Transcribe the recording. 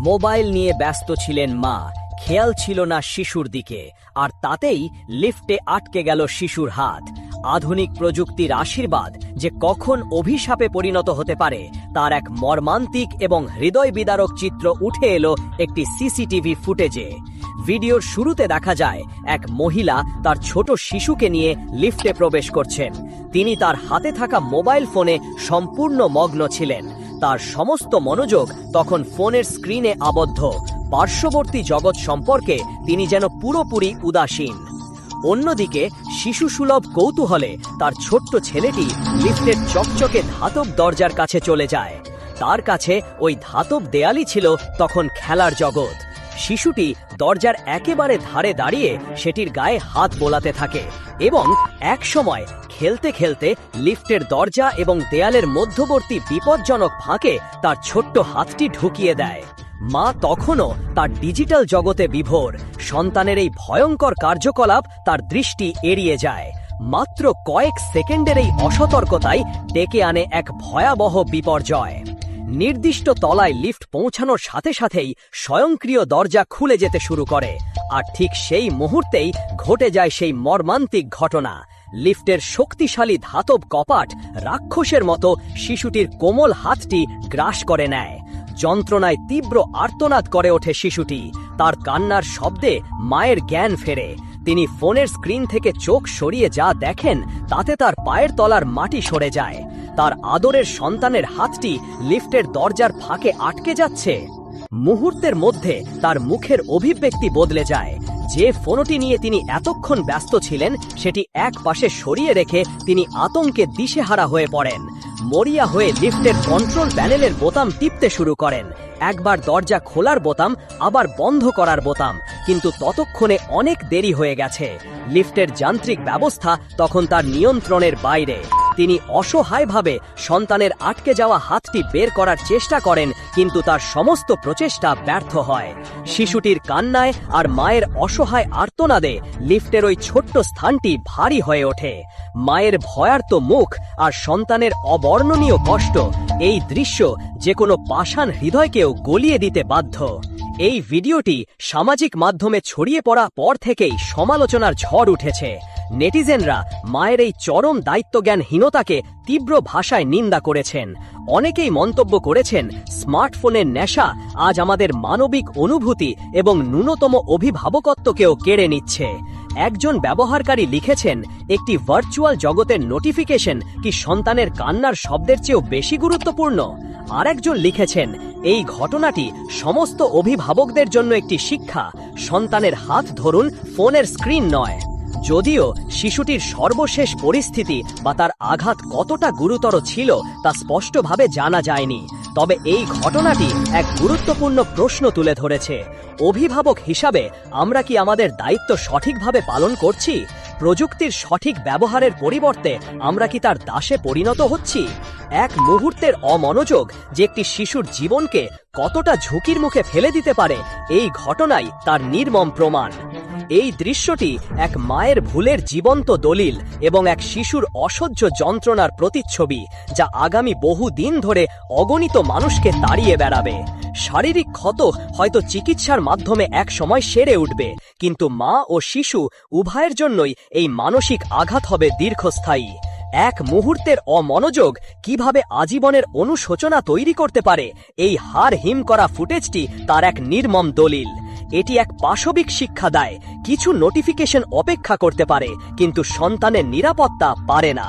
Mobile নিয়ে ব্যস্ত ছিলেন মা, খেয়াল ছিল না শিশুর দিকে, আর তাতেই লিফটে আটকে গেল শিশুর হাত। আধুনিক প্রযুক্তির আশীর্বাদ যে কখন অভিশাপে পরিণত হতে পারে তার এক মর্মান্তিক এবং হৃদয় বিদারক চিত্র উঠে এলো একটি সিসিটিভি ফুটেজে। ভিডিওর শুরুতে দেখা যায় এক মহিলা তার ছোট শিশুকে নিয়ে লিফটে প্রবেশ করছেন। তিনি তার হাতে থাকা মোবাইল ফোনে সম্পূর্ণ মগ্ন ছিলেন। তার সমস্ত মনোযোগ তখন ফোনের স্ক্রিনে আবদ্ধ। পার্শ্ববর্তী জগৎ সম্পর্কে তিনি যেন পুরোপুরি উদাসীন। অন্যদিকে শিশুসুলভ কৌতূহলে তার ছোট্ট ছেলেটি লিফটের চকচকে ধাতব দরজার কাছে চলে যায়। তার কাছে ওই ধাতব দেয়ালই ছিল তখন খেলার জগৎ। শিশুটি দরজার একেবারে ধারে দাঁড়িয়ে সেটির গায়ে হাত বোলাতে থাকে এবং এক সময় খেলতে খেলতে লিফটের দরজা এবং দেয়ালের মধ্যবর্তী বিপজ্জনক ফাঁকে তার ছোট্ট হাতটি ঢুকিয়ে দেয়। মা তখনও তার ডিজিটাল জগতে বিভোর। সন্তানের এই ভয়ঙ্কর কার্যকলাপ তার দৃষ্টি এড়িয়ে যায়। মাত্র কয়েক সেকেন্ডের এই অসতর্কতাই ডেকে আনে এক ভয়াবহ বিপর্যয়। নির্দিষ্ট তলায় লিফট পৌঁছানোর সাথে সাথেই স্বয়ংক্রিয় দরজা খুলে যেতে শুরু করে, আর ঠিক সেই মুহূর্তেই ঘটে যায় সেই মর্মান্তিক ঘটনা। লিফটের শক্তিশালী ধাতব কপাট রাক্ষসের মতো শিশুটির কোমল হাতটি গ্রাস করে নেয়। যন্ত্রণায় তীব্র আর্তনাদ করে ওঠে শিশুটি। তার কান্নার শব্দে মায়ের জ্ঞান ফেরে। তিনি ফোনের স্ক্রিন থেকে চোখ সরিয়ে যা দেখেন তাতে তার পায়ের তলার মাটি সরে যায়। তার আদরের সন্তানের হাতটি লিফটের দরজার ফাঁকে আটকে যাচ্ছে। মুহূর্তের মধ্যে তার মুখের অভিব্যক্তি বদলে যায়। যে ফোনটি নিয়ে তিনি এতক্ষণ ব্যস্ত ছিলেন সেটি এক পাশে সরিয়ে রেখে তিনি আতঙ্কে দিশেহারা হয়ে পড়েন। মরিয়া হয়ে লিফটের কন্ট্রোল প্যানেলের বোতাম টিপতে শুরু করেন। একবার দরজা খোলার বোতাম, আবার বন্ধ করার বোতাম, কিন্তু ততক্ষণে অনেক দেরি হয়ে গেছে। লিফটের যান্ত্রিক ব্যবস্থা তখন তার নিয়ন্ত্রণের বাইরে। তিনি অসহায়ভাবে সন্তানের আটকে যাওয়া হাতটি বের করার চেষ্টা করেন, কিন্তু তার সমস্ত প্রচেষ্টা ব্যর্থ হয়। শিশুটির কান্নায় আর মায়ের অসহায় আর্তনাদে লিফটের ওই ছোট্ট স্থানটি ভারী হয়ে ওঠে। মায়ের ভয়ার্ত মুখ আর সন্তানের অবর্ণনীয় কষ্ট, এই দৃশ্য যে কোনো পাষাণ হৃদয়কেও গলিয়ে দিতে বাধ্য। এই ভিডিওটি সামাজিক মাধ্যমে ছড়িয়ে পড়া পর থেকেই সমালোচনার ঝড় উঠেছে। নেটিজেনরা মায়ের এই চরম দায়িত্বজ্ঞানহীনতাকে তীব্র ভাষায় নিন্দা করেছেন। অনেকেই মন্তব্য করেছেন, স্মার্টফোনের নেশা আজ আমাদের মানবিক অনুভূতি এবং ন্যূনতম অভিভাবকত্বকেও কেড়ে নিচ্ছে। একজন ব্যবহারকারী লিখেছেন, একটি ভার্চুয়াল জগতের নোটিফিকেশন কি সন্তানের কান্নার শব্দের চেয়েও বেশি গুরুত্বপূর্ণ? আরেকজন লিখেছেন, এই ঘটনাটি সমস্ত অভিভাবকদের জন্য একটি শিক্ষা। সন্তানের হাত ধরুন, ফোনের স্ক্রিন নয়। যদিও শিশুটির সর্বশেষ পরিস্থিতি বা তার আঘাত কতটা গুরুতর ছিল তা স্পষ্টভাবে জানা যায়নি, তবে এই ঘটনাটি এক গুরুত্বপূর্ণ প্রশ্ন তুলে ধরেছে। অভিভাবক হিসাবে আমরা কি আমাদের দায়িত্ব সঠিকভাবে পালন করছি? প্রযুক্তির সঠিক ব্যবহারের পরিবর্তে আমরা কি তার দাসে পরিণত হচ্ছি? এক মুহূর্তের অমনোযোগ যে একটি শিশুর জীবনকে কতটা ঝুঁকির মুখে ফেলে দিতে পারে, এই ঘটনাই তার নির্মম প্রমাণ। এই দৃশ্যটি এক মায়ের ভুলের জীবন্ত দলিল এবং এক শিশুর অসহ্য যন্ত্রণার প্রতিচ্ছবি, যা আগামী বহু দিন ধরে অগণিত মানুষকে তাড়িয়ে বেড়াবে। শারীরিক ক্ষত হয়তো চিকিৎসার মাধ্যমে এক সময় সেরে উঠবে, কিন্তু মা ও শিশু উভয়ের জন্যই এই মানসিক আঘাত হবে দীর্ঘস্থায়ী। এক মুহূর্তের অমনোযোগ কিভাবে আজীবনের অনুশোচনা তৈরি করতে পারে, এই হাড় হিম করা ফুটেজটি তার এক নির্মম দলিল। এটি এক পাশবিক শিক্ষা দেয়, কিছু নোটিফিকেশন অপেক্ষা করতে পারে, কিন্তু সন্তানের নিরাপত্তা পারে না।